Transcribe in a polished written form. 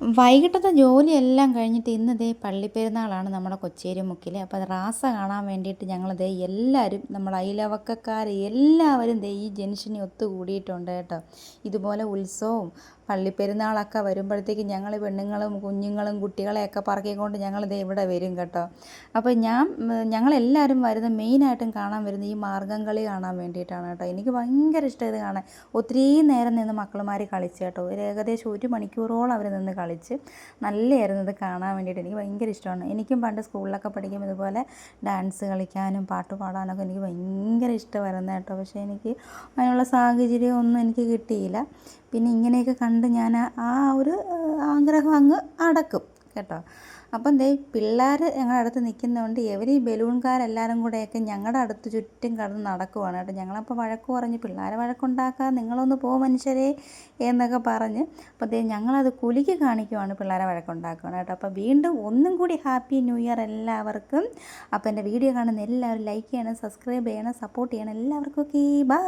വൈകിട്ടത്തെ ജോലിയെല്ലാം കഴിഞ്ഞിട്ട് ഇന്ന് ദേ പള്ളിപ്പെരുന്നാളാണ് നമ്മുടെ കൊച്ചേരിമുക്കിൽ. അപ്പോൾ അത് റാസ കാണാൻ വേണ്ടിയിട്ട് ഞങ്ങൾ ദേ എല്ലാവരും നമ്മുടെ അയൽവക്കക്കാർ എല്ലാവരും ദേ ഈ ജംഗ്ഷനിൽ ഒത്തുകൂടിയിട്ടുണ്ട് കേട്ടോ. ഇതുപോലെ ഉത്സവവും പള്ളിപ്പെരുന്നാളൊക്കെ വരുമ്പോഴത്തേക്ക് ഞങ്ങൾ പെണ്ണുങ്ങളും കുഞ്ഞുങ്ങളും കുട്ടികളെയൊക്കെ പറക്കിക്കൊണ്ട് ഞങ്ങൾ ദേ ഇവിടെ വരും കേട്ടോ. അപ്പോൾ ഞങ്ങളെല്ലാവരും വരുന്നത് മെയിനായിട്ടും കാണാൻ വരുന്നത് ഈ മാർഗ്ഗം കളി കാണാൻ വേണ്ടിയിട്ടാണ് കേട്ടോ. എനിക്ക് ഭയങ്കര ഇഷ്ടം ഇത് കാണാൻ. ഒത്തിരി നേരം നിന്ന് മക്കളുമാർ കളിച്ചു കേട്ടോ. ഒരു ഏകദേശം 1 മണിക്കൂറോളം അവർ നിന്ന് കളിച്ച് നല്ലതായിരുന്നു ഇത് കാണാൻ വേണ്ടിയിട്ട്. എനിക്ക് ഭയങ്കര ഇഷ്ടമാണ്. എനിക്കും പണ്ട് സ്കൂളിലൊക്കെ പഠിക്കുമ്പോൾ ഇതുപോലെ ഡാൻസ് കളിക്കാനും പാട്ട് പാടാനൊക്കെ എനിക്ക് ഭയങ്കര ഇഷ്ടമായിരുന്നു കേട്ടോ. പക്ഷേ എനിക്ക് അതിനുള്ള സാഹചര്യം ഒന്നും എനിക്ക് കിട്ടിയില്ല. പിന്നെ ഇങ്ങനെയൊക്കെ കണ്ട് ഞാൻ ആ ഒരു ആഗ്രഹം അങ്ങ് അടക്കും കേട്ടോ. അപ്പം ദേ പിള്ളേർ ഞങ്ങളുടെ അടുത്ത് നിൽക്കുന്നതുകൊണ്ട് ഇവർ ഈ ബലൂൺകാരെല്ലാവരും കൂടെയൊക്കെ ഞങ്ങളുടെ അടുത്ത് ചുറ്റും കടന്ന് നടക്കുവാണ് കേട്ടോ. ഞങ്ങളപ്പോൾ വഴക്ക് പറഞ്ഞ് പിള്ളേരെ വഴക്കുണ്ടാക്കുക, നിങ്ങളൊന്ന് പോ മനുഷ്യരെ എന്നൊക്കെ പറഞ്ഞ്. അപ്പോൾ ദേ ഞങ്ങളത് കുലുക്കി കാണിക്കുവാണ്, പിള്ളേരെ വഴക്കുണ്ടാക്കുകയാണ് കേട്ടോ. അപ്പോൾ വീണ്ടും ഒന്നും കൂടി ഹാപ്പി ന്യൂ ഇയർ എല്ലാവർക്കും. അപ്പോൾ എൻ്റെ വീഡിയോ കാണുന്ന എല്ലാവരും ലൈക്ക് ചെയ്യണം, സബ്സ്ക്രൈബ് ചെയ്യണം, സപ്പോർട്ട് ചെയ്യണം എല്ലാവർക്കും. Okay, by.